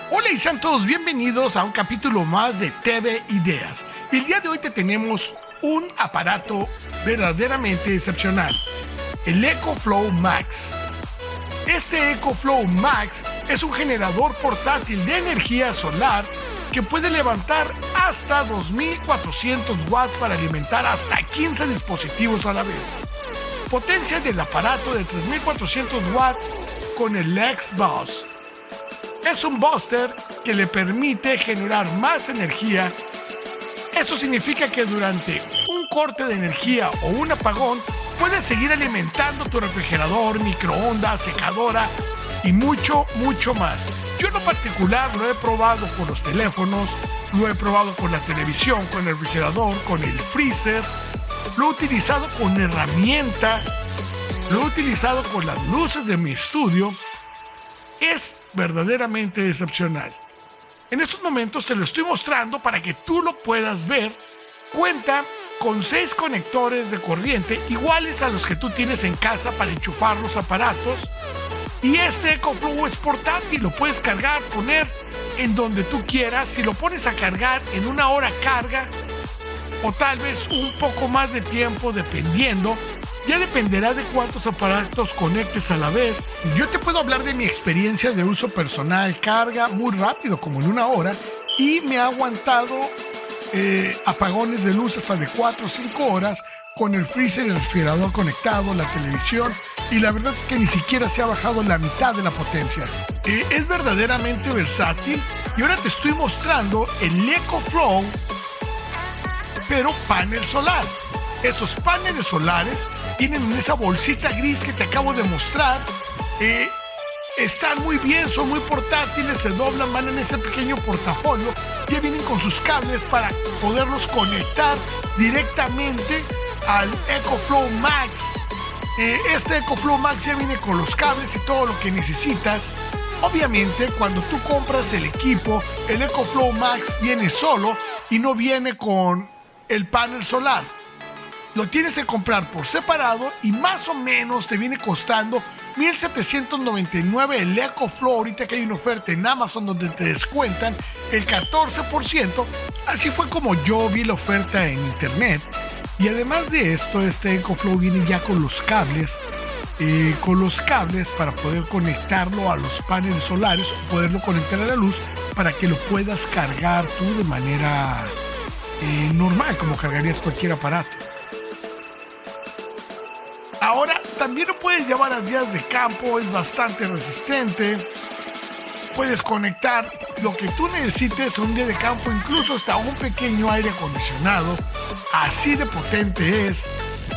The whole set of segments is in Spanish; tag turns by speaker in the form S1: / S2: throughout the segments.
S1: Hola y sean todos bienvenidos a un capítulo más de TV Ideas. El día de hoy te tenemos un aparato verdaderamente excepcional, el EcoFlow Max. Este EcoFlow Max es un generador portátil de energía solar que puede levantar hasta 2400 watts para alimentar hasta 15 dispositivos a la vez. Potencia del aparato de 3400 watts con el X-Bus. Es un booster que le permite generar más energía. Eso significa que durante un corte de energía o un apagón puedes seguir alimentando tu refrigerador, microondas, secadora y mucho más. Yo en lo particular lo he probado con los teléfonos, lo he probado con la televisión, con el refrigerador, con el freezer, lo he utilizado con herramienta, lo he utilizado con las luces de mi estudio. Es verdaderamente excepcional. En estos momentos te lo estoy mostrando para que tú lo puedas ver. Cuenta con 6 conectores de corriente iguales a los que tú tienes en casa para enchufar los aparatos. Y este EcoFlow es portátil, lo puedes cargar, poner en donde tú quieras. Si lo pones a cargar en una hora carga, o tal vez un poco más de tiempo dependiendo. Ya dependerá de cuántos aparatos conectes a la vez. Yo te puedo hablar de mi experiencia de uso personal. Carga muy rápido, como en una hora, y me ha aguantado apagones de luz hasta de 4 o 5 horas con el freezer y el refrigerador conectado, la televisión, y la verdad es que ni siquiera se ha bajado la mitad de la potencia. Es verdaderamente versátil, y ahora te estoy mostrando el EcoFlow, pero panel solar. Estos paneles solares vienen en esa bolsita gris que te acabo de mostrar. Están muy bien, son muy portátiles, se doblan, van en ese pequeño portafolio. Ya vienen con sus cables para poderlos conectar directamente al EcoFlow Max. Este EcoFlow Max ya viene con los cables y todo lo que necesitas. Obviamente, cuando tú compras el equipo, el EcoFlow Max viene solo y no viene con el panel solar. Lo tienes que comprar por separado y más o menos te viene costando $1,799 el EcoFlow. Ahorita que hay una oferta en Amazon donde te descuentan el 14%. Así fue como yo vi la oferta en internet. Y además de esto, este EcoFlow viene ya con los cables. Para poder conectarlo a los paneles solares, poderlo conectar a la luz para que lo puedas cargar tú de manera normal, como cargarías cualquier aparato. Ahora también lo puedes llevar a días de campo, es bastante resistente. Puedes conectar lo que tú necesites a un día de campo, incluso hasta un pequeño aire acondicionado. Así de potente es.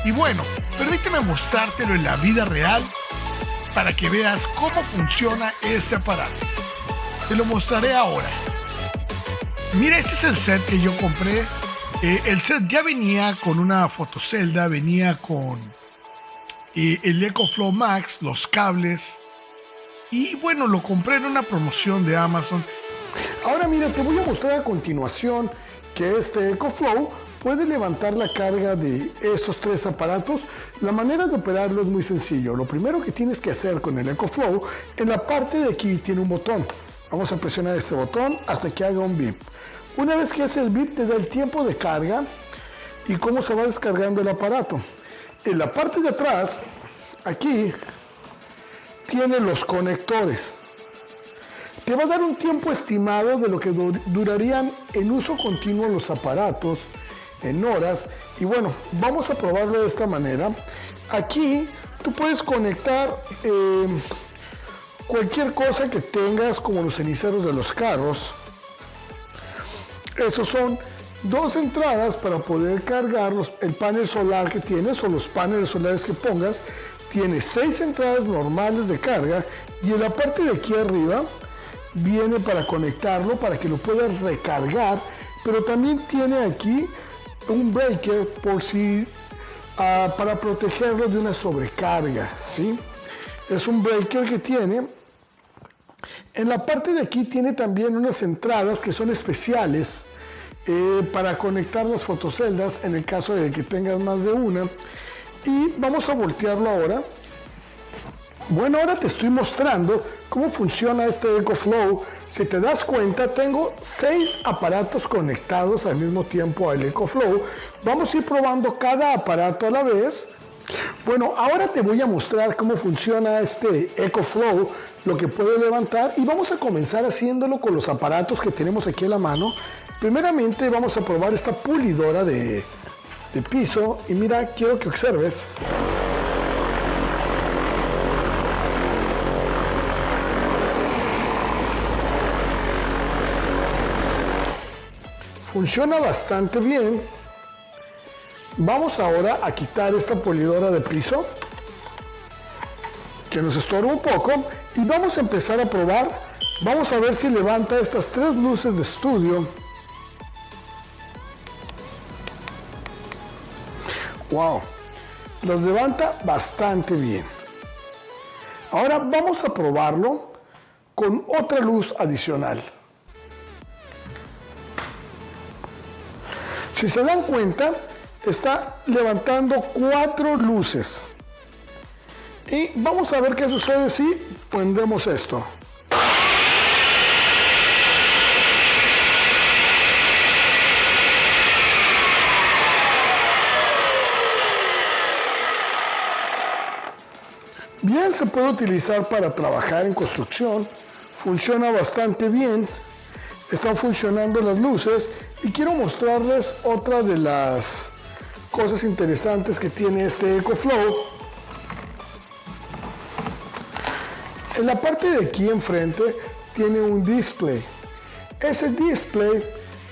S1: Y bueno, permíteme mostrártelo en la vida real para que veas cómo funciona este aparato. Te lo mostraré ahora. Mira, este es el set que yo compré. El set ya venía con una fotocelda, venía con el EcoFlow Max, los cables, y bueno, lo compré en una promoción de Amazon. Ahora mira, te voy a mostrar a continuación que este EcoFlow puede levantar la carga de estos 3 aparatos. La manera de operarlo es muy sencillo. Lo primero que tienes que hacer con el EcoFlow, en la parte de aquí tiene un botón. Vamos a presionar este botón hasta que haga un bip. Una vez que hace el bip, te da el tiempo de carga y cómo se va descargando el aparato. En la parte de atrás, aquí, tiene los conectores. Te va a dar un tiempo estimado de lo que durarían en uso continuo los aparatos, en horas. Y bueno, vamos a probarlo de esta manera. Aquí tú puedes conectar cualquier cosa que tengas, como los ceniceros de los carros. Esos son 2 entradas para poder cargar el panel solar que tienes o los paneles solares que pongas. Tiene 6 entradas normales de carga y en la parte de aquí arriba viene para conectarlo para que lo puedas recargar, pero también tiene aquí un breaker por si para protegerlo de una sobrecarga, ¿sí? Es un breaker que tiene. En la parte de aquí tiene también unas entradas que son especiales para conectar las fotoceldas en el caso de que tengas más de una. Y vamos a voltearlo ahora. Bueno, ahora te estoy mostrando cómo funciona este EcoFlow Si te das cuenta, tengo 6 aparatos conectados al mismo tiempo al EcoFlow. Vamos a ir probando cada aparato a la vez. Bueno, ahora te voy a mostrar cómo funciona este EcoFlow, lo que puede levantar, y vamos a comenzar haciéndolo con los aparatos que tenemos aquí a la mano. Primeramente vamos a probar esta pulidora de piso, y mira, quiero que observes. Funciona bastante bien. Vamos ahora a quitar esta pulidora de piso que nos estorba un poco y vamos a empezar a probar. Vamos a ver si levanta estas 3 luces de estudio. Wow, las levanta bastante bien. Ahora vamos a probarlo con otra luz adicional. Si se dan cuenta, está levantando 4 luces. Y vamos a ver qué sucede si prendemos esto. Bien, se puede utilizar para trabajar en construcción. Funciona bastante bien. Están funcionando las luces y quiero mostrarles otra de las cosas interesantes que tiene este EcoFlow. En la parte de aquí enfrente tiene un display. Ese display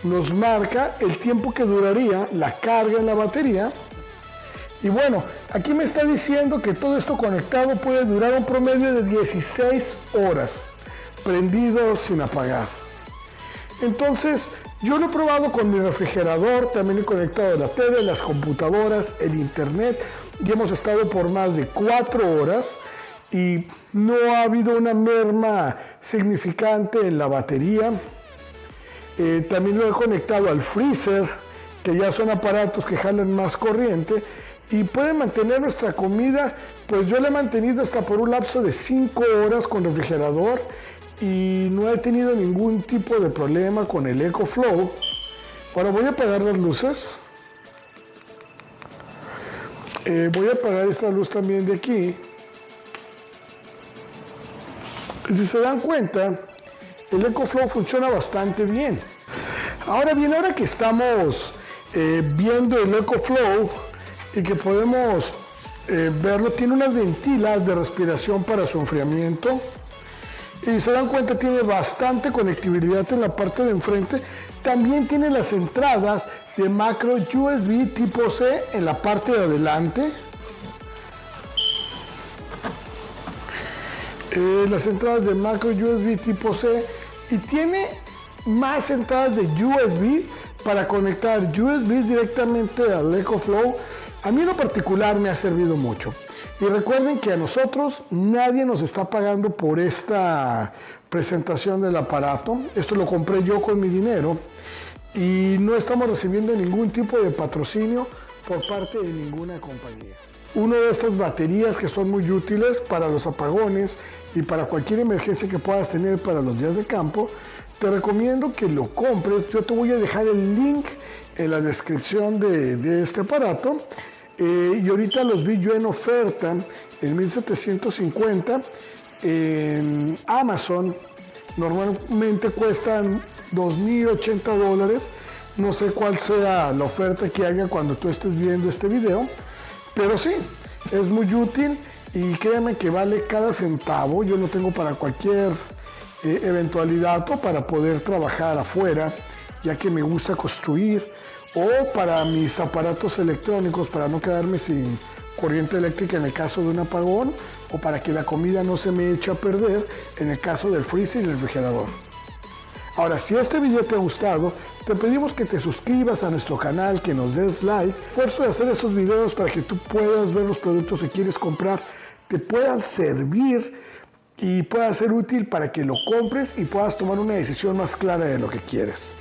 S1: nos marca el tiempo que duraría la carga en la batería. Y bueno, aquí me está diciendo que todo esto conectado puede durar un promedio de 16 horas, prendido sin apagar. Entonces, yo lo he probado con mi refrigerador, también he conectado la tele, las computadoras, el internet, y hemos estado por más de 4 horas y no ha habido una merma significante en la batería. También lo he conectado al freezer, que ya son aparatos que jalan más corriente y pueden mantener nuestra comida. Pues yo la he mantenido hasta por un lapso de 5 horas con refrigerador y no he tenido ningún tipo de problema con el EcoFlow. Ahora voy a apagar las luces. Voy a apagar esta luz también de aquí. Y si se dan cuenta, el EcoFlow funciona bastante bien. Ahora bien, ahora que estamos viendo el EcoFlow y que podemos verlo, tiene unas ventilas de respiración para su enfriamiento. Y se dan cuenta, tiene bastante conectividad en la parte de enfrente. También tiene las entradas de macro USB tipo C en la parte de adelante. Las entradas de macro USB tipo C, y tiene más entradas de USB para conectar USB directamente al EcoFlow. A mí en lo particular me ha servido mucho. Y recuerden que a nosotros nadie nos está pagando por esta presentación del aparato. Esto lo compré yo con mi dinero y no estamos recibiendo ningún tipo de patrocinio por parte de ninguna compañía. Una de estas baterías que son muy útiles para los apagones y para cualquier emergencia que puedas tener para los días de campo, te recomiendo que lo compres. Yo te voy a dejar el link en la descripción de este aparato. Y ahorita los vi yo en oferta en 1750 en Amazon. Normalmente cuestan $2,080. No sé cuál sea la oferta que haga cuando tú estés viendo este video, pero sí, es muy útil y créanme que vale cada centavo. Yo lo tengo para cualquier eventualidad, o para poder trabajar afuera, ya que me gusta construir, o para mis aparatos electrónicos, para no quedarme sin corriente eléctrica en el caso de un apagón, o para que la comida no se me eche a perder en el caso del freezer y el refrigerador. Ahora, si este video te ha gustado, te pedimos que te suscribas a nuestro canal, que nos des like. Esfuerzo de hacer estos videos para que tú puedas ver los productos que quieres comprar, te puedan servir y pueda ser útil para que lo compres y puedas tomar una decisión más clara de lo que quieres.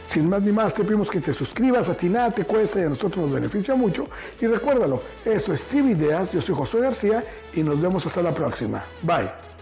S1: Sin más ni más, te pedimos que te suscribas, a ti nada te cuesta y a nosotros nos beneficia mucho. Y recuérdalo, esto es TV Ideas, yo soy Josué García y nos vemos hasta la próxima. Bye.